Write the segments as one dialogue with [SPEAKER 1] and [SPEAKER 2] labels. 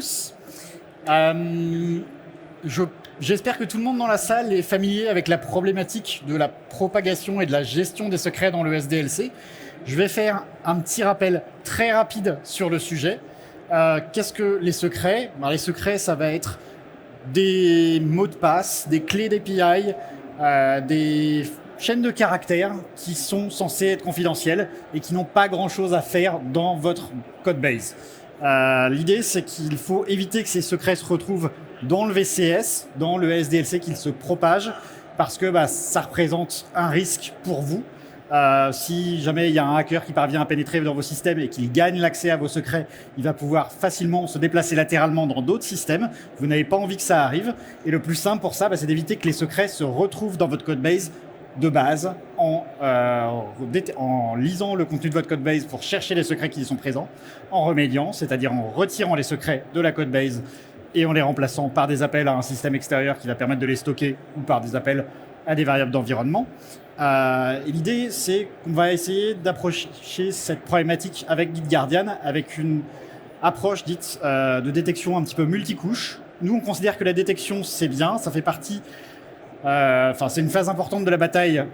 [SPEAKER 1] tous. J'espère que tout le monde dans la salle est familier avec la problématique de la propagation et de la gestion des secrets dans le SDLC. Je vais faire un petit rappel très rapide sur le sujet. Qu'est-ce que les secrets ? Les secrets, ça va être des mots de passe, des clés d'API, des chaînes de caractères qui sont censées être confidentielles et qui n'ont pas grand-chose à faire dans votre codebase. L'idée, c'est qu'il faut éviter que ces secrets se retrouvent dans le VCS, dans le SDLC, qu'ils se propagent, parce que ça représente un risque pour vous. Si jamais il y a un hacker qui parvient à pénétrer dans vos systèmes et qu'il gagne l'accès à vos secrets, il va pouvoir facilement se déplacer latéralement dans d'autres systèmes. Vous n'avez pas envie que ça arrive. Et le plus simple pour ça, c'est d'éviter que les secrets se retrouvent dans votre codebase de base en lisant le contenu de votre codebase pour chercher les secrets qui y sont présents, en remédiant, c'est-à-dire en retirant les secrets de la codebase et en les remplaçant par des appels à un système extérieur qui va permettre de les stocker ou par des appels à des variables d'environnement. Et l'idée, c'est qu'on va essayer d'approcher cette problématique avec GitGuardian avec une approche dite de détection un petit peu multicouche. Nous, on considère que la détection, c'est bien, ça fait partie... c'est une phase importante de la bataille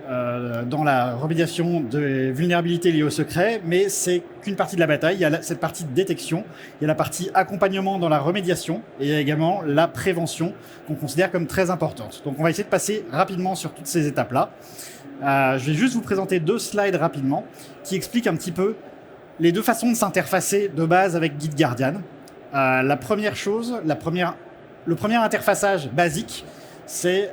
[SPEAKER 1] dans la remédiation des vulnérabilités liées au secret, mais c'est qu'une partie de la bataille. Il y a cette partie de détection, il y a la partie accompagnement dans la remédiation, et il y a également la prévention qu'on considère comme très importante. Donc on va essayer de passer rapidement sur toutes ces étapes-là. Je vais juste vous présenter 2 slides rapidement qui expliquent un petit peu les 2 façons de s'interfacer de base avec GitGuardian. La première chose, le premier interfaçage basique, c'est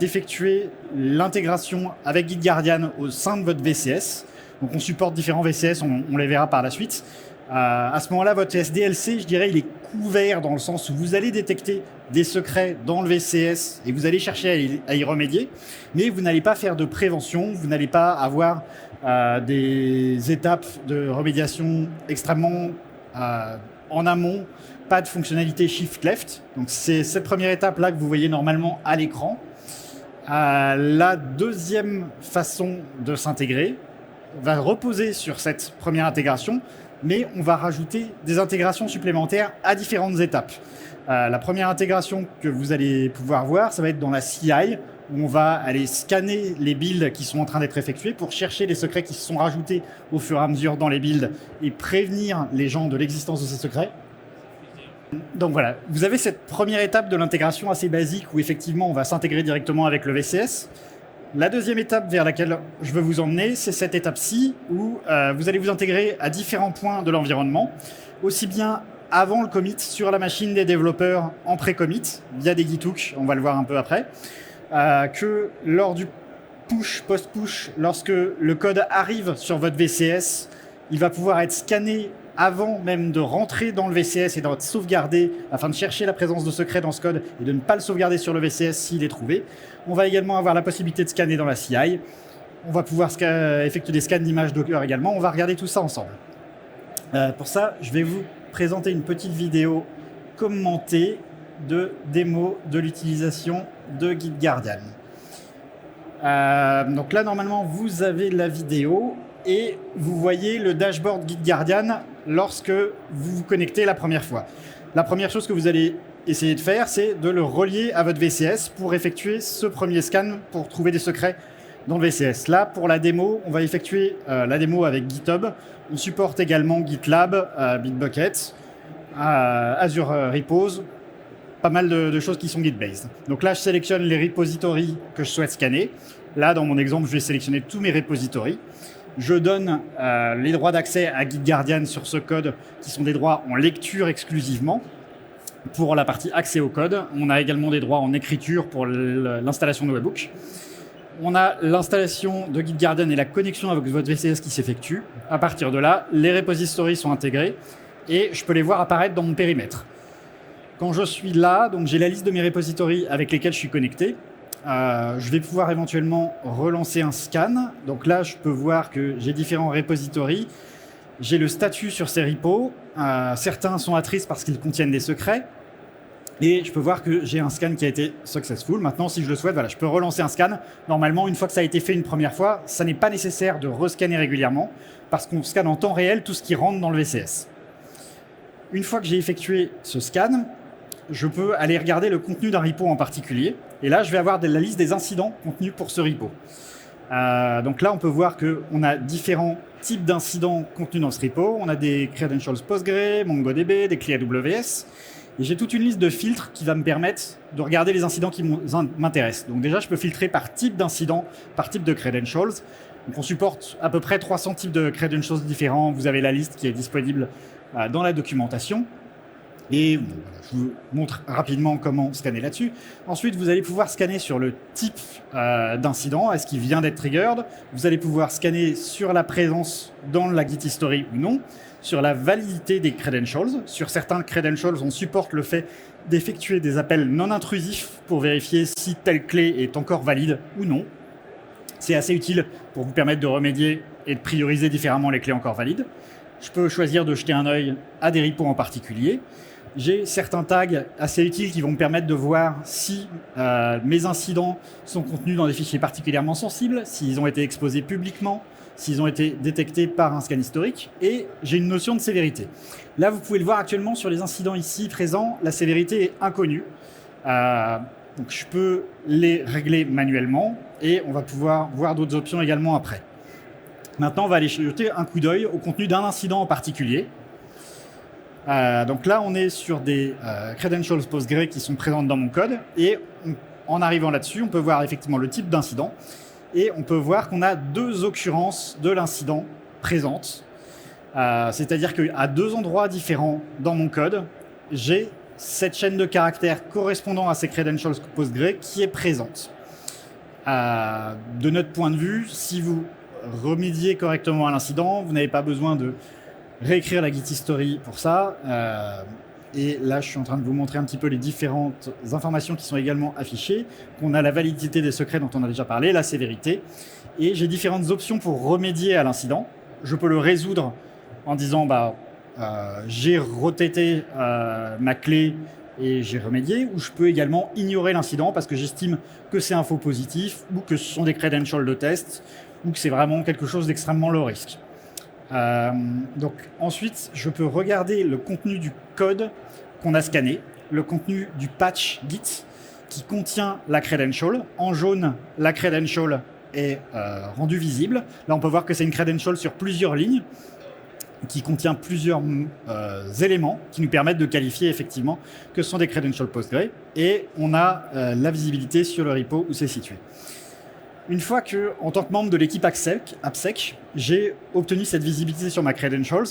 [SPEAKER 1] d'effectuer l'intégration avec GitGuardian au sein de votre VCS. Donc on supporte différents VCS, on les verra par la suite. À ce moment-là, votre SDLC, je dirais, il est couvert dans le sens où vous allez détecter des secrets dans le VCS et vous allez chercher à y remédier, mais vous n'allez pas faire de prévention, vous n'allez pas avoir des étapes de remédiation extrêmement en amont, pas de fonctionnalité shift left. Donc c'est cette première étape-là que vous voyez normalement à l'écran. La deuxième façon de s'intégrer va reposer sur cette première intégration, mais on va rajouter des intégrations supplémentaires à différentes étapes. La première intégration que vous allez pouvoir voir, ça va être dans la CI, où on va aller scanner les builds qui sont en train d'être effectués pour chercher les secrets qui se sont rajoutés au fur et à mesure dans les builds et prévenir les gens de l'existence de ces secrets. Donc voilà, vous avez cette première étape de l'intégration assez basique où effectivement on va s'intégrer directement avec le VCS. La deuxième étape vers laquelle je veux vous emmener, c'est cette étape-ci où vous allez vous intégrer à différents points de l'environnement, aussi bien avant le commit sur la machine des développeurs en pré-commit, via des githooks, on va le voir un peu après, que lors du push, post-push, lorsque le code arrive sur votre VCS, il va pouvoir être scanné avant même de rentrer dans le VCS et d'être sauvegardé afin de chercher la présence de secrets dans ce code et de ne pas le sauvegarder sur le VCS s'il est trouvé. On va également avoir la possibilité de scanner dans la CI. On va pouvoir effectuer des scans d'images Docker également. On va regarder tout ça ensemble. Pour ça, je vais vous présenter une petite vidéo commentée de démo de l'utilisation de GitGuardian. Donc là, normalement, vous avez la vidéo et vous voyez le dashboard GitGuardian lorsque vous vous connectez la première fois. La première chose que vous allez essayer de faire, c'est de le relier à votre VCS pour effectuer ce premier scan pour trouver des secrets dans le VCS. Là, pour la démo, on va effectuer la démo avec GitHub. On supporte également GitLab, Bitbucket, Azure Repos, pas mal de choses qui sont Git-based. Donc là, je sélectionne les repositories que je souhaite scanner. Là, dans mon exemple, je vais sélectionner tous mes repositories. Je donne les droits d'accès à GitGuardian sur ce code, qui sont des droits en lecture exclusivement. Pour la partie accès au code, on a également des droits en écriture pour l'installation de Webhook. On a l'installation de GitGuardian et la connexion avec votre VCS qui s'effectue. À partir de là, les repositories sont intégrés et je peux les voir apparaître dans mon périmètre. Quand je suis là, donc j'ai la liste de mes repositories avec lesquels je suis connecté. Je vais pouvoir éventuellement relancer un scan. Donc là, je peux voir que j'ai différents repositories. J'ai le statut sur ces repos. Certains sont à triste parce qu'ils contiennent des secrets. Et je peux voir que j'ai un scan qui a été successful. Maintenant, si je le souhaite, voilà, je peux relancer un scan. Normalement, une fois que ça a été fait une première fois, ça n'est pas nécessaire de rescanner régulièrement parce qu'on scanne en temps réel tout ce qui rentre dans le VCS. Une fois que j'ai effectué ce scan, je peux aller regarder le contenu d'un repo en particulier. Et là, je vais avoir la liste des incidents contenus pour ce repo. Donc là, on peut voir qu'on a différents types d'incidents contenus dans ce repo. On a des credentials Postgre, MongoDB, des clés AWS. Et j'ai toute une liste de filtres qui va me permettre de regarder les incidents qui m'intéressent. Donc déjà, je peux filtrer par type d'incident, par type de credentials. Donc on supporte à peu près 300 types de credentials différents. Vous avez la liste qui est disponible dans la documentation. Et bon, voilà, je vous montre rapidement comment scanner là-dessus. Ensuite, vous allez pouvoir scanner sur le type d'incident, est-ce qu'il vient d'être triggered. Vous allez pouvoir scanner sur la présence dans la Git history ou non, sur la validité des credentials. Sur certains credentials, on supporte le fait d'effectuer des appels non intrusifs pour vérifier si telle clé est encore valide ou non. C'est assez utile pour vous permettre de remédier et de prioriser différemment les clés encore valides. Je peux choisir de jeter un œil à des repos en particulier. J'ai certains tags assez utiles qui vont me permettre de voir si mes incidents sont contenus dans des fichiers particulièrement sensibles, s'ils ont été exposés publiquement, s'ils ont été détectés par un scan historique, et j'ai une notion de sévérité. Là, vous pouvez le voir actuellement sur les incidents ici présents, la sévérité est inconnue. Donc je peux les régler manuellement, et on va pouvoir voir d'autres options également après. Maintenant, on va aller jeter un coup d'œil au contenu d'un incident en particulier. Donc là, on est sur des credentials Postgre qui sont présentes dans mon code. Et en arrivant là-dessus, on peut voir effectivement le type d'incident. Et on peut voir qu'on a 2 occurrences de l'incident présentes. C'est-à-dire qu'à 2 endroits différents dans mon code, j'ai cette chaîne de caractères correspondant à ces credentials Postgre qui est présente. De notre point de vue, si vous remédiez correctement à l'incident, vous n'avez pas besoin de réécrire la Git history pour ça. Et là, je suis en train de vous montrer un petit peu les différentes informations qui sont également affichées. On a la validité des secrets dont on a déjà parlé, la sévérité. Et j'ai différentes options pour remédier à l'incident. Je peux le résoudre en disant j'ai rotaté ma clé et j'ai remédié, ou je peux également ignorer l'incident parce que j'estime que c'est un faux positif, ou que ce sont des credentials de test, ou que c'est vraiment quelque chose d'extrêmement low risk. Donc ensuite, je peux regarder le contenu du code qu'on a scanné, le contenu du patch Git qui contient la credential. En jaune, la credential est rendue visible. Là, on peut voir que c'est une credential sur plusieurs lignes qui contient plusieurs éléments qui nous permettent de qualifier effectivement que ce sont des credentials Postgre. Et on a la visibilité sur le repo où c'est situé. Une fois que, en tant que membre de l'équipe AppSec, j'ai obtenu cette visibilité sur ma credentials,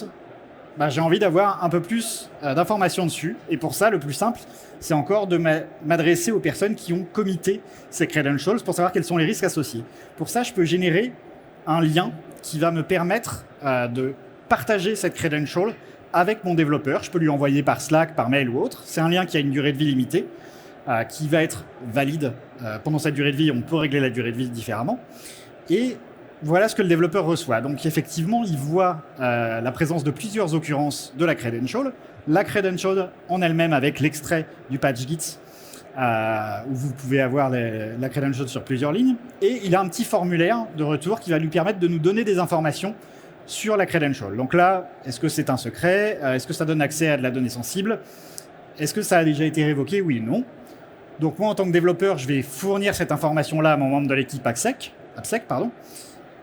[SPEAKER 1] j'ai envie d'avoir un peu plus d'informations dessus. Et pour ça, le plus simple, c'est encore de m'adresser aux personnes qui ont commité ces credentials pour savoir quels sont les risques associés. Pour ça, je peux générer un lien qui va me permettre de partager cette credential avec mon développeur. Je peux lui envoyer par Slack, par mail ou autre. C'est un lien qui a une durée de vie limitée, qui va être valide. Pendant cette durée de vie, on peut régler la durée de vie différemment. Et voilà ce que le développeur reçoit. Donc effectivement, il voit la présence de plusieurs occurrences de la credential en elle-même avec l'extrait du patch Git, où vous pouvez avoir la credential sur plusieurs lignes. Et il a un petit formulaire de retour qui va lui permettre de nous donner des informations sur la credential. Donc là, est-ce que c'est un secret? Est-ce que ça donne accès à de la donnée sensible? Est-ce que ça a déjà été révoqué? Oui ou non? Donc moi, en tant que développeur, je vais fournir cette information-là à mon membre de l'équipe AppSec.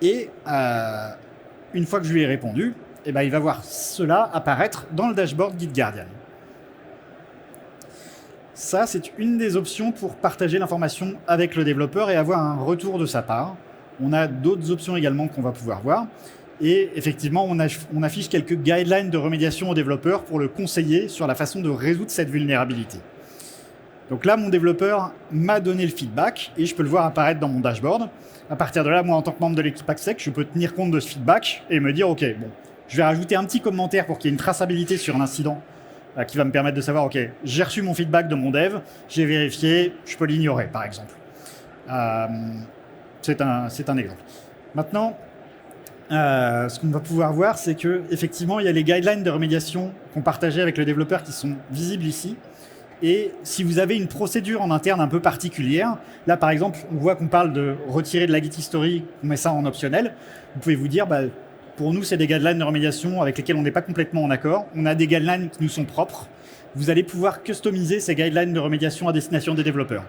[SPEAKER 1] Et une fois que je lui ai répondu, il va voir cela apparaître dans le dashboard GitGuardian. Ça, c'est une des options pour partager l'information avec le développeur et avoir un retour de sa part. On a d'autres options également qu'on va pouvoir voir. Et effectivement, on affiche quelques guidelines de remédiation aux développeurs pour le conseiller sur la façon de résoudre cette vulnérabilité. Donc là, mon développeur m'a donné le feedback et je peux le voir apparaître dans mon dashboard. À partir de là, moi, en tant que membre de l'équipe AppSec, je peux tenir compte de ce feedback et me dire, OK, bon, je vais rajouter un petit commentaire pour qu'il y ait une traçabilité sur l'incident qui va me permettre de savoir, OK, j'ai reçu mon feedback de mon dev, j'ai vérifié, je peux l'ignorer, par exemple. C'est un exemple. Maintenant, ce qu'on va pouvoir voir, c'est qu'effectivement, il y a les guidelines de remédiation qu'on partageait avec le développeur qui sont visibles ici. Et si vous avez une procédure en interne un peu particulière, là par exemple, on voit qu'on parle de retirer de la Git history, on met ça en optionnel, vous pouvez vous dire, Pour nous, c'est des guidelines de remédiation avec lesquels on n'est pas complètement en accord. On a des guidelines qui nous sont propres. Vous allez pouvoir customiser ces guidelines de remédiation à destination des développeurs.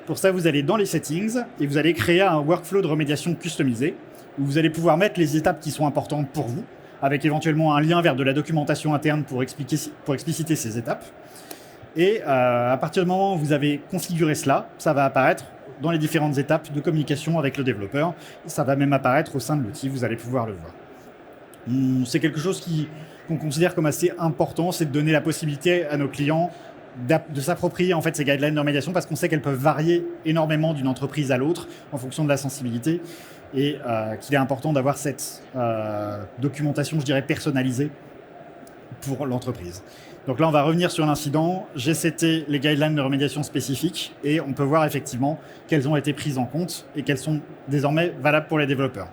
[SPEAKER 1] Pour ça, vous allez dans les settings et vous allez créer un workflow de remédiation customisé où vous allez pouvoir mettre les étapes qui sont importantes pour vous, avec éventuellement un lien vers de la documentation interne pour expliciter ces étapes. Et à partir du moment où vous avez configuré cela, ça va apparaître dans les différentes étapes de communication avec le développeur. Ça va même apparaître au sein de l'outil, vous allez pouvoir le voir. C'est quelque chose qu'on considère comme assez important, c'est de donner la possibilité à nos clients de s'approprier en fait ces guidelines de remédiation parce qu'on sait qu'elles peuvent varier énormément d'une entreprise à l'autre en fonction de la sensibilité et qu'il est important d'avoir cette documentation, je dirais, personnalisée pour l'entreprise. Donc là, on va revenir sur l'incident. J'ai seté les guidelines de remédiation spécifiques et on peut voir effectivement qu'elles ont été prises en compte et qu'elles sont désormais valables pour les développeurs.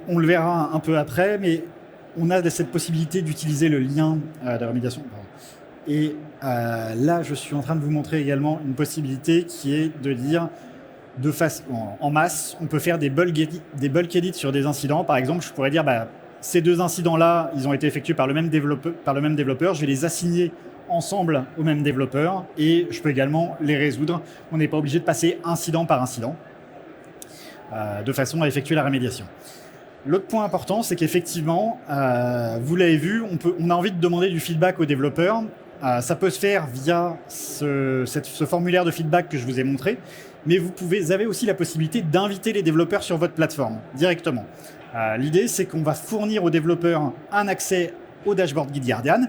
[SPEAKER 1] On le verra un peu après, mais on a cette possibilité d'utiliser le lien de remédiation. Et là, je suis en train de vous montrer également une possibilité qui est de dire en masse, on peut faire des bulk edits sur des incidents. Par exemple, je pourrais dire, ces deux incidents-là, ils ont été effectués par le même développeur. Je vais les assigner ensemble au même développeur et je peux également les résoudre. On n'est pas obligé de passer incident par incident de façon à effectuer la remédiation. L'autre point important, c'est qu'effectivement, vous l'avez vu, on a envie de demander du feedback aux développeurs. Ça peut se faire via ce formulaire de feedback que je vous ai montré, mais vous avez aussi la possibilité d'inviter les développeurs sur votre plateforme directement. L'idée, c'est qu'on va fournir aux développeurs un accès au dashboard GitGuardian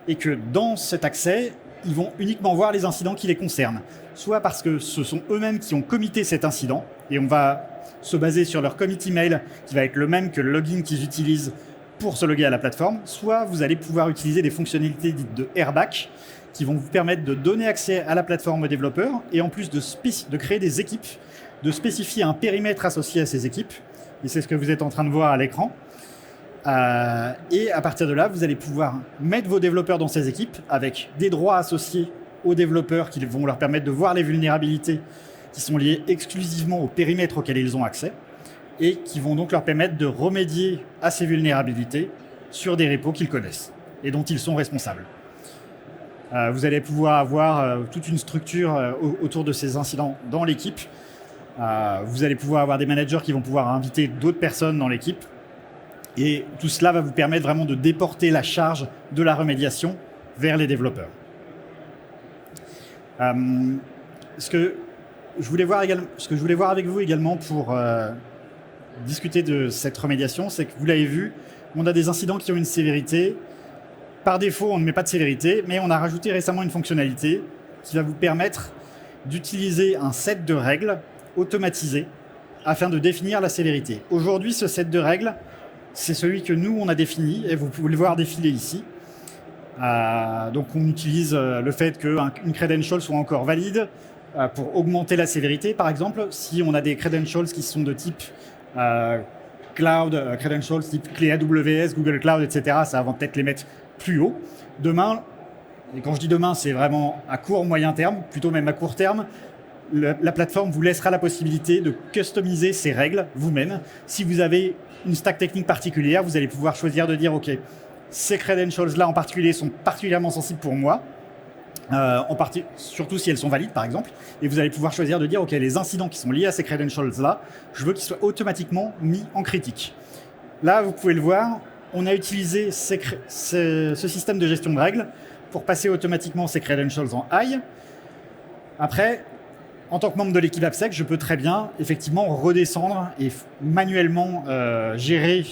[SPEAKER 1] et que dans cet accès, ils vont uniquement voir les incidents qui les concernent. Soit parce que ce sont eux-mêmes qui ont commité cet incident et on va se baser sur leur commit email qui va être le même que le login qu'ils utilisent pour se loguer à la plateforme, soit vous allez pouvoir utiliser des fonctionnalités dites de airbag qui vont vous permettre de donner accès à la plateforme aux développeurs et en plus de créer des équipes, de spécifier un périmètre associé à ces équipes. Et c'est ce que vous êtes en train de voir à l'écran. Et à partir de là, vous allez pouvoir mettre vos développeurs dans ces équipes avec des droits associés aux développeurs qui vont leur permettre de voir les vulnérabilités qui sont liées exclusivement au périmètre auquel ils ont accès et qui vont donc leur permettre de remédier à ces vulnérabilités sur des repos qu'ils connaissent et dont ils sont responsables. Vous allez pouvoir avoir toute une structure autour de ces incidents dans l'équipe. Vous allez pouvoir avoir des managers qui vont pouvoir inviter d'autres personnes dans l'équipe. Et tout cela va vous permettre vraiment de déporter la charge de la remédiation vers les développeurs. Ce que je voulais voir avec vous également pour discuter de cette remédiation, c'est que vous l'avez vu, on a des incidents qui ont une sévérité. Par défaut, on ne met pas de sévérité, mais on a rajouté récemment une fonctionnalité qui va vous permettre d'utiliser un set de règles automatisé afin de définir la sévérité. Aujourd'hui, ce set de règles, c'est celui que nous, on a défini, et vous pouvez le voir défiler ici. Donc on utilise le fait qu'une credential soit encore valide pour augmenter la sévérité. Par exemple, si on a des credentials qui sont de type cloud, credentials type clé AWS, Google Cloud, etc., ça va peut-être les mettre plus haut. Demain, et quand je dis demain, c'est vraiment à court, moyen terme, plutôt même à court terme, la plateforme vous laissera la possibilité de customiser ces règles vous-même. Si vous avez une stack technique particulière, vous allez pouvoir choisir de dire « Ok, ces credentials-là en particulier sont particulièrement sensibles pour moi », surtout si elles sont valides par exemple, et vous allez pouvoir choisir de dire « Ok, les incidents qui sont liés à ces credentials-là, je veux qu'ils soient automatiquement mis en critique ». Là, vous pouvez le voir, on a utilisé ce système de gestion de règles pour passer automatiquement ces credentials en high. Après, en tant que membre de l'équipe AppSec, je peux très bien effectivement redescendre et manuellement gérer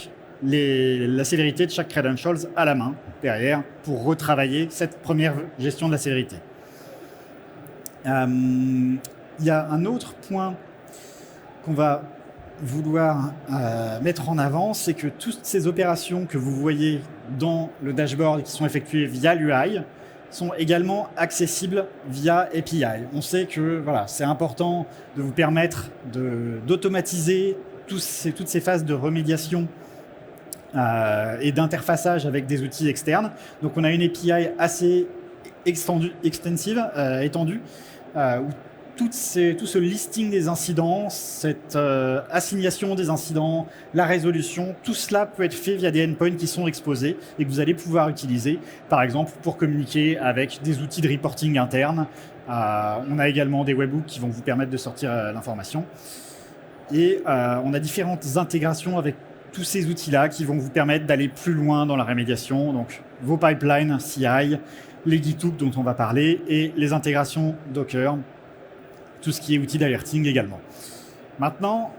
[SPEAKER 1] la sévérité de chaque credentials à la main derrière pour retravailler cette première gestion de la sévérité. Il y a un autre point qu'on va vouloir mettre en avant, c'est que toutes ces opérations que vous voyez dans le dashboard qui sont effectuées via l'UI sont également accessibles via API. On sait que voilà, c'est important de vous permettre d'automatiser toutes ces phases de remédiation et d'interfaçage avec des outils externes. Donc on a une API assez étendue, où tout ce listing des incidents, cette assignation des incidents, la résolution, tout cela peut être fait via des endpoints qui sont exposés et que vous allez pouvoir utiliser, par exemple, pour communiquer avec des outils de reporting internes. On a également des webhooks qui vont vous permettre de sortir l'information. Et on a différentes intégrations avec tous ces outils-là qui vont vous permettre d'aller plus loin dans la rémédiation. Donc, vos pipelines CI, les GitHub dont on va parler et les intégrations Docker, tout ce qui est outils d'alerting également. Maintenant,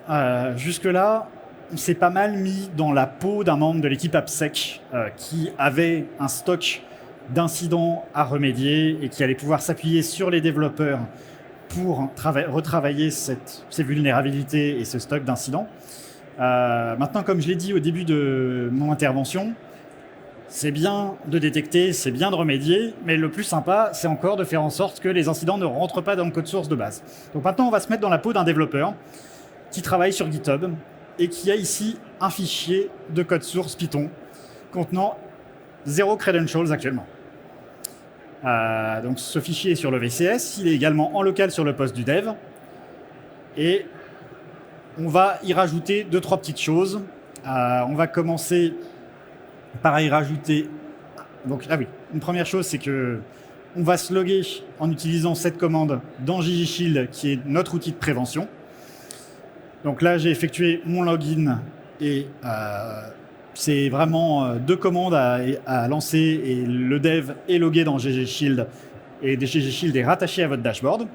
[SPEAKER 1] jusque-là, on s'est pas mal mis dans la peau d'un membre de l'équipe AppSec qui avait un stock d'incidents à remédier et qui allait pouvoir s'appuyer sur les développeurs pour retravailler ces vulnérabilités et ce stock d'incidents. Maintenant, comme je l'ai dit au début de mon intervention, c'est bien de détecter, c'est bien de remédier, mais le plus sympa, c'est encore de faire en sorte que les incidents ne rentrent pas dans le code source de base. Donc maintenant, on va se mettre dans la peau d'un développeur qui travaille sur GitHub et qui a ici un fichier de code source Python contenant 0 credentials actuellement. Donc ce fichier est sur le VCS, il est également en local sur le poste du dev, et on va y rajouter 2-3 petites choses. On va commencer par y rajouter. Donc, une première chose, c'est que on va se loguer en utilisant cette commande dans JJ Shield, qui est notre outil de prévention. Donc là, j'ai effectué mon login et c'est vraiment 2 commandes à lancer et le dev est logué dans JJ Shield et JJ Shield est rattaché à votre dashboard.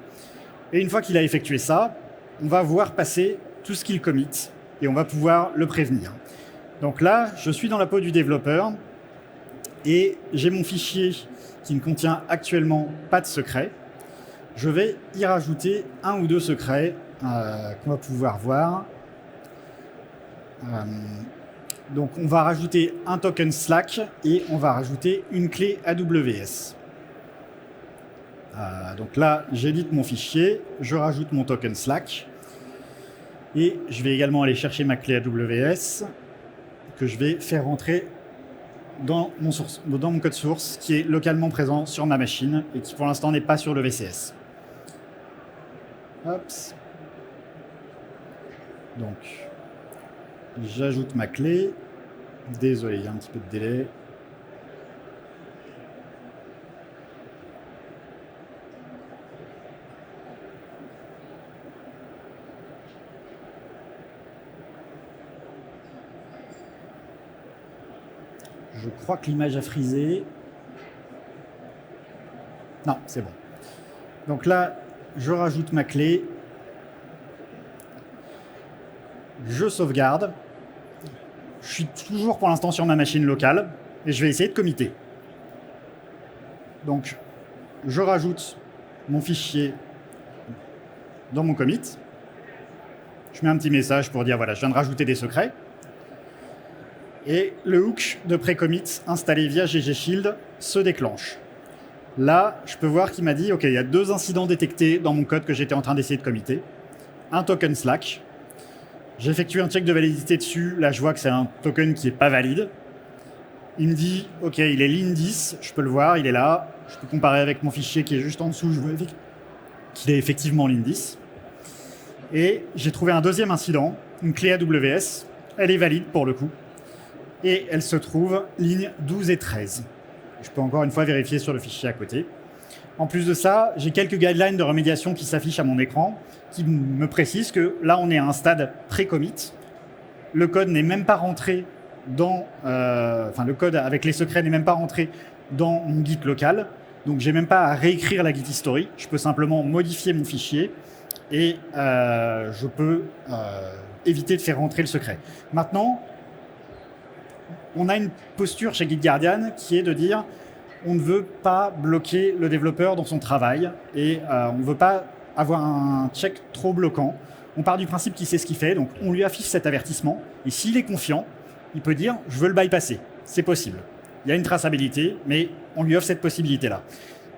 [SPEAKER 1] Et une fois qu'il a effectué ça, on va voir passer tout ce qu'il commit et on va pouvoir le prévenir. Donc là, je suis dans la peau du développeur et j'ai mon fichier qui ne contient actuellement pas de secret. Je vais y rajouter 1 ou 2 secrets qu'on va pouvoir voir. Donc on va rajouter un token Slack et on va rajouter une clé AWS. Donc là, j'édite mon fichier, je rajoute mon token Slack et je vais également aller chercher ma clé AWS que je vais faire rentrer dans mon code source qui est localement présent sur ma machine et qui pour l'instant n'est pas sur le VCS. Hop. Donc, j'ajoute ma clé. Désolé, il y a un petit peu de délai. Je crois que l'image a frisé. Non, c'est bon. Donc là, je rajoute ma clé. Je sauvegarde. Je suis toujours pour l'instant sur ma machine locale et je vais essayer de committer. Donc, je rajoute mon fichier dans mon commit. Je mets un petit message pour dire voilà, je viens de rajouter des secrets. Et le hook de pré-commit installé via JJ Shield se déclenche. Là, je peux voir qu'il m'a dit, OK, il y a 2 incidents détectés dans mon code que j'étais en train d'essayer de committer. Un token Slack. J'effectue un check de validité dessus. Là, je vois que c'est un token qui n'est pas valide. Il me dit, OK, il est line 10, je peux le voir, il est là. Je peux comparer avec mon fichier qui est juste en dessous, je vois qu'il est effectivement line 10. Et j'ai trouvé un deuxième incident, une clé AWS. Elle est valide pour le coup. Et elle se trouve ligne 12 et 13. Je peux encore une fois vérifier sur le fichier à côté. En plus de ça, j'ai quelques guidelines de remédiation qui s'affichent à mon écran qui me précisent que là, on est à un stade pré-commit. Le code n'est même pas rentré dans... le code avec les secrets n'est même pas rentré dans mon Git local. Donc, j'ai même pas à réécrire la Git history. Je peux simplement modifier mon fichier et je peux éviter de faire rentrer le secret. Maintenant, on a une posture chez GitGuardian qui est de dire on ne veut pas bloquer le développeur dans son travail et on ne veut pas avoir un check trop bloquant. On part du principe qu'il sait ce qu'il fait, donc on lui affiche cet avertissement et s'il est confiant, il peut dire je veux le bypasser. C'est possible. Il y a une traçabilité, mais on lui offre cette possibilité-là.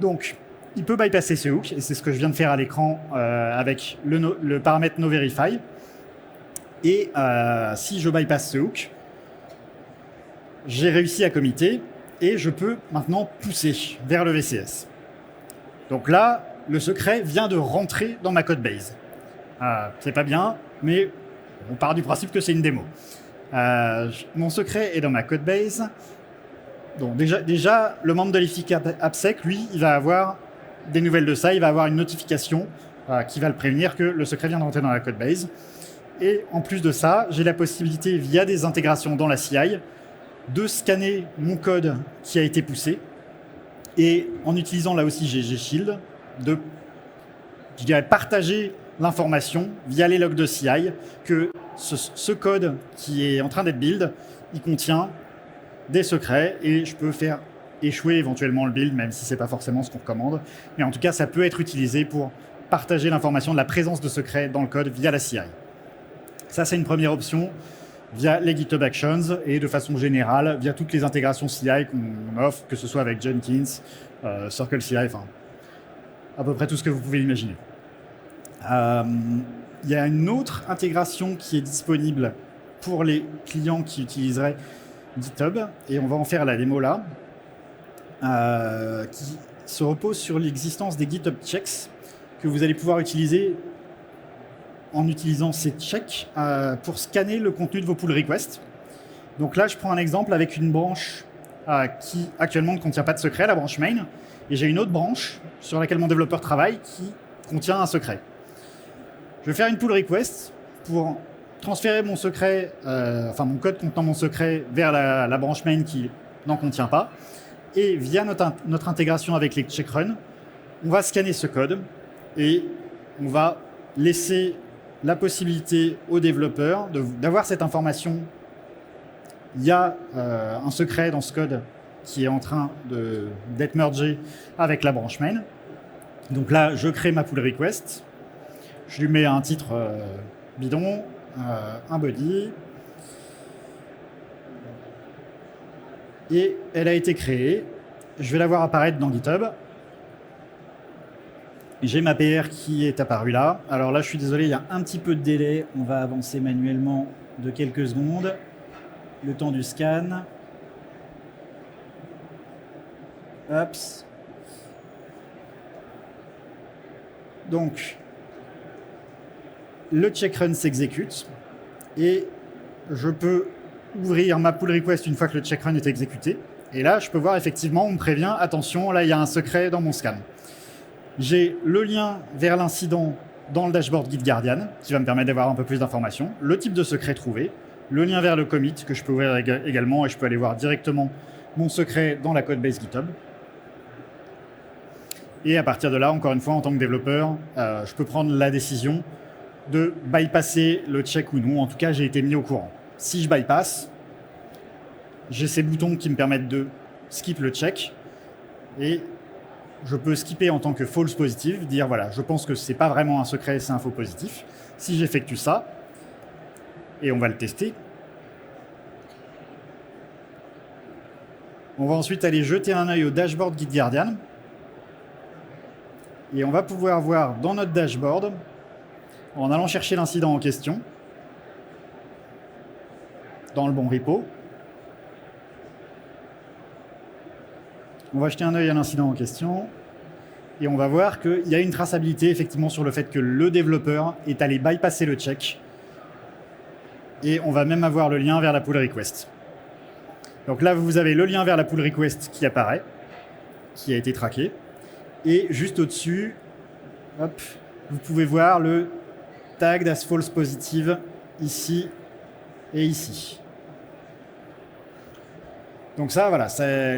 [SPEAKER 1] Donc, il peut bypasser ce hook et c'est ce que je viens de faire à l'écran avec le paramètre noVerify. Et si je bypasse ce hook, j'ai réussi à committer et je peux maintenant pousser vers le VCS. Donc là, le secret vient de rentrer dans ma codebase. C'est pas bien, mais on part du principe que c'est une démo. Mon secret est dans ma codebase. Donc déjà, le membre de l'IFIC AppSec, lui, il va avoir des nouvelles de ça, il va avoir une notification qui va le prévenir que le secret vient de rentrer dans la codebase. Et en plus de ça, j'ai la possibilité, via des intégrations dans la CI, de scanner mon code qui a été poussé. Et en utilisant là aussi GG Shield, de, je dirais, partager l'information via les logs de CI que ce code qui est en train d'être build, il contient des secrets et je peux faire échouer éventuellement le build, même si c'est pas forcément ce qu'on recommande. Mais en tout cas, ça peut être utilisé pour partager l'information de la présence de secrets dans le code via la CI. Ça, c'est une première option via les GitHub Actions et de façon générale via toutes les intégrations CI qu'on offre, que ce soit avec Jenkins, Circle CI, enfin à peu près tout ce que vous pouvez imaginer. Il y a une autre intégration qui est disponible pour les clients qui utiliseraient GitHub, et on va en faire la démo là, qui se repose sur l'existence des GitHub Checks que vous allez pouvoir utiliser en utilisant ces checks pour scanner le contenu de vos pull requests. Donc là, je prends un exemple avec une branche qui actuellement ne contient pas de secret, la branche main, et j'ai une autre branche sur laquelle mon développeur travaille qui contient un secret. Je vais faire une pull request pour transférer mon secret, mon code contenant mon secret vers la branche main qui n'en contient pas. Et via notre intégration avec les checkrun, on va scanner ce code et on va laisser la possibilité aux développeurs d'avoir cette information. Il y a un secret dans ce code qui est en train d'être mergé avec la branche main. Donc là, je crée ma pull request. Je lui mets un titre bidon, un body. Et elle a été créée. Je vais la voir apparaître dans GitHub. J'ai ma PR qui est apparue là. Alors là, je suis désolé, il y a un petit peu de délai. On va avancer manuellement de quelques secondes. Le temps du scan. Hop. Donc, le checkrun s'exécute et je peux ouvrir ma pull request une fois que le checkrun est exécuté. Et là, je peux voir effectivement, on me prévient, attention, là, il y a un secret dans mon scan. J'ai le lien vers l'incident dans le dashboard GitGuardian, qui va me permettre d'avoir un peu plus d'informations, le type de secret trouvé, le lien vers le commit, que je peux ouvrir également, et je peux aller voir directement mon secret dans la codebase GitHub. Et à partir de là, encore une fois, en tant que développeur, je peux prendre la décision de bypasser le check ou non. En tout cas, j'ai été mis au courant. Si je bypass, j'ai ces boutons qui me permettent de skip le check et je peux skipper en tant que false positive, dire voilà, je pense que c'est pas vraiment un secret, c'est un faux positif. Si j'effectue ça, et on va le tester, on va ensuite aller jeter un œil au dashboard GitGuardian et on va pouvoir voir dans notre dashboard, en allant chercher l'incident en question, dans le bon repo, on va jeter un œil à l'incident en question et on va voir qu'il y a une traçabilité effectivement sur le fait que le développeur est allé bypasser le check et on va même avoir le lien vers la pull request. Donc là, vous avez le lien vers la pull request qui apparaît, qui a été traqué, et juste au-dessus, hop, vous pouvez voir le tag as false positive ici et ici. Donc ça, voilà,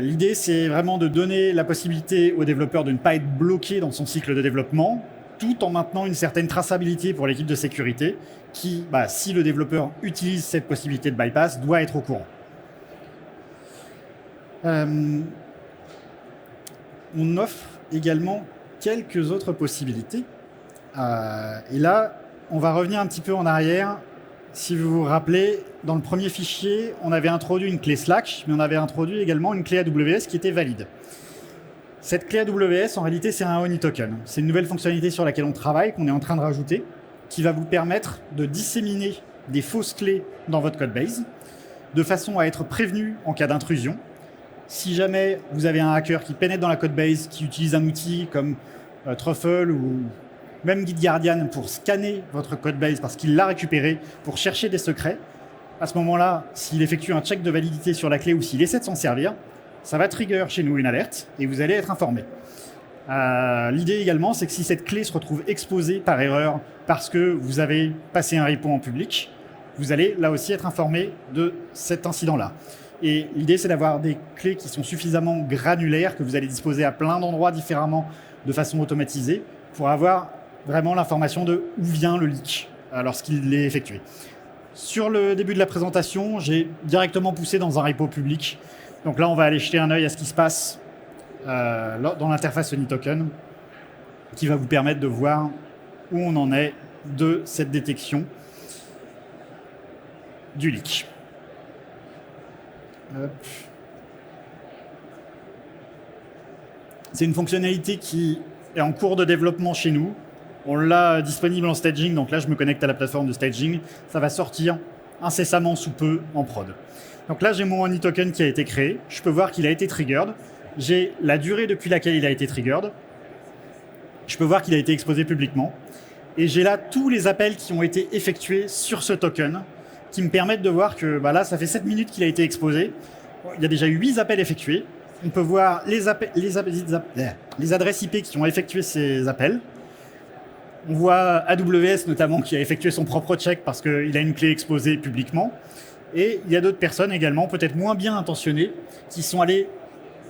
[SPEAKER 1] l'idée c'est vraiment de donner la possibilité au développeur de ne pas être bloqué dans son cycle de développement, tout en maintenant une certaine traçabilité pour l'équipe de sécurité qui, si le développeur utilise cette possibilité de bypass, doit être au courant. On offre également quelques autres possibilités. Et là, on va revenir un petit peu en arrière. Si vous vous rappelez, dans le premier fichier, on avait introduit une clé Slack, mais on avait introduit également une clé AWS qui était valide. Cette clé AWS, en réalité, c'est un Honey Token. C'est une nouvelle fonctionnalité sur laquelle on travaille, qu'on est en train de rajouter, qui va vous permettre de disséminer des fausses clés dans votre codebase, de façon à être prévenu en cas d'intrusion. Si jamais vous avez un hacker qui pénètre dans la codebase, qui utilise un outil comme Truffle ou même GitGuardian pour scanner votre codebase parce qu'il l'a récupéré pour chercher des secrets, à ce moment-là, s'il effectue un check de validité sur la clé ou s'il essaie de s'en servir, ça va trigger chez nous une alerte et vous allez être informé. L'idée également, c'est que si cette clé se retrouve exposée par erreur parce que vous avez passé un repo en public, vous allez là aussi être informé de cet incident-là. Et l'idée, c'est d'avoir des clés qui sont suffisamment granulaires, que vous allez disposer à plein d'endroits différemment de façon automatisée, pour avoir vraiment l'information de où vient le leak lorsqu'il est effectué. Sur le début de la présentation, j'ai directement poussé dans un repo public. Donc là, on va aller jeter un œil à ce qui se passe dans l'interface OniToken, qui va vous permettre de voir où on en est de cette détection du leak. C'est une fonctionnalité qui est en cours de développement chez nous. On l'a disponible en staging, donc là je me connecte à la plateforme de staging. Ça va sortir incessamment sous peu en prod. Donc là j'ai mon OniToken qui a été créé. Je peux voir qu'il a été triggered. J'ai la durée depuis laquelle il a été triggered. Je peux voir qu'il a été exposé publiquement. Et j'ai là tous les appels qui ont été effectués sur ce token qui me permettent de voir que là ça fait 7 minutes qu'il a été exposé. Il y a déjà eu 8 appels effectués. On peut voir les adresses IP qui ont effectué ces appels. On voit AWS notamment qui a effectué son propre check parce qu'il a une clé exposée publiquement. Et il y a d'autres personnes également, peut-être moins bien intentionnées, qui sont allées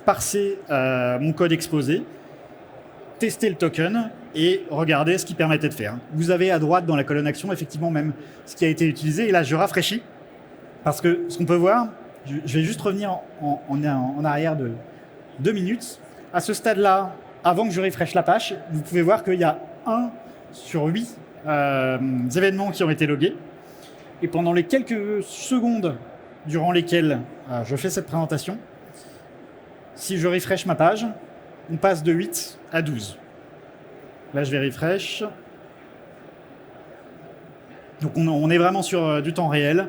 [SPEAKER 1] parser mon code exposé, tester le token et regarder ce qu'il permettait de faire. Vous avez à droite dans la colonne action effectivement même ce qui a été utilisé. Et là je rafraîchis parce que ce qu'on peut voir, je vais juste revenir en arrière de 2 minutes. À ce stade-là, avant que je refresh la page, vous pouvez voir qu'il y a 1 sur 8 événements qui ont été logués. Et pendant les quelques secondes durant lesquelles je fais cette présentation, si je refresh ma page, on passe de 8 à 12. Là, je vais refresh. Donc on est vraiment sur du temps réel.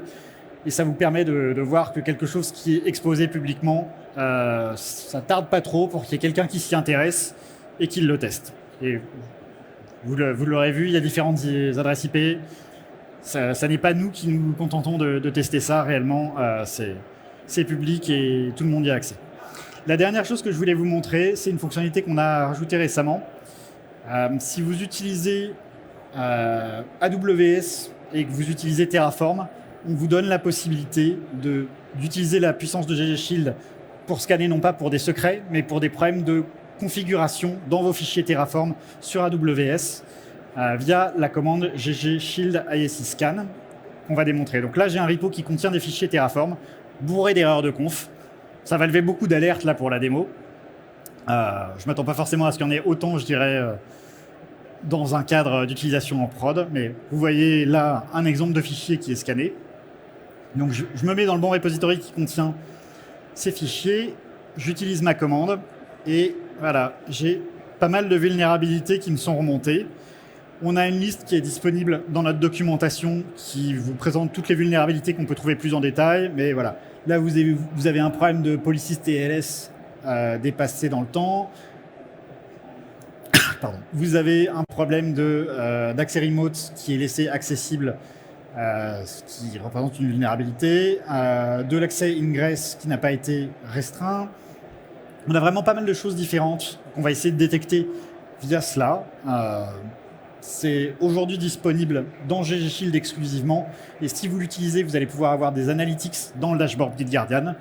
[SPEAKER 1] Et ça vous permet de voir que quelque chose qui est exposé publiquement, ça tarde pas trop pour qu'il y ait quelqu'un qui s'y intéresse et qui le teste. Et vous l'aurez vu, il y a différentes adresses IP. Ça n'est pas nous qui nous contentons de tester ça réellement. C'est public et tout le monde y a accès. La dernière chose que je voulais vous montrer, c'est une fonctionnalité qu'on a rajoutée récemment. Si vous utilisez AWS et que vous utilisez Terraform, on vous donne la possibilité d'utiliser la puissance de GG Shield pour scanner non pas pour des secrets, mais pour des problèmes de configuration dans vos fichiers Terraform sur AWS via la commande GG Shield ISE Scan qu'on va démontrer. Donc là, j'ai un repo qui contient des fichiers Terraform bourrés d'erreurs de conf. Ça va lever beaucoup d'alertes là pour la démo. Je ne m'attends pas forcément à ce qu'il y en ait autant, je dirais, dans un cadre d'utilisation en prod, mais vous voyez là un exemple de fichier qui est scanné. Donc je me mets dans le bon repository qui contient ces fichiers, j'utilise ma commande et voilà, j'ai pas mal de vulnérabilités qui me sont remontées. On a une liste qui est disponible dans notre documentation qui vous présente toutes les vulnérabilités qu'on peut trouver plus en détail, mais voilà, là vous avez un problème de policies TLS dépassé dans le temps. Pardon. Vous avez un problème d'accès remote qui est laissé accessible, ce qui représente une vulnérabilité, de l'accès ingress qui n'a pas été restreint. On a vraiment pas mal de choses différentes qu'on va essayer de détecter via cela. C'est aujourd'hui disponible dans GG Shield exclusivement, et si vous l'utilisez, vous allez pouvoir avoir des analytics dans le dashboard GitGuardian.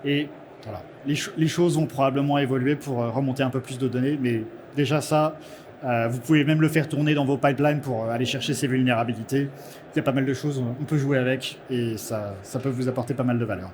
[SPEAKER 1] Et voilà, les choses vont probablement évoluer pour remonter un peu plus de données, mais déjà ça, vous pouvez même le faire tourner dans vos pipelines pour aller chercher ces vulnérabilités. Il y a pas mal de choses, on peut jouer avec et ça peut vous apporter pas mal de valeur.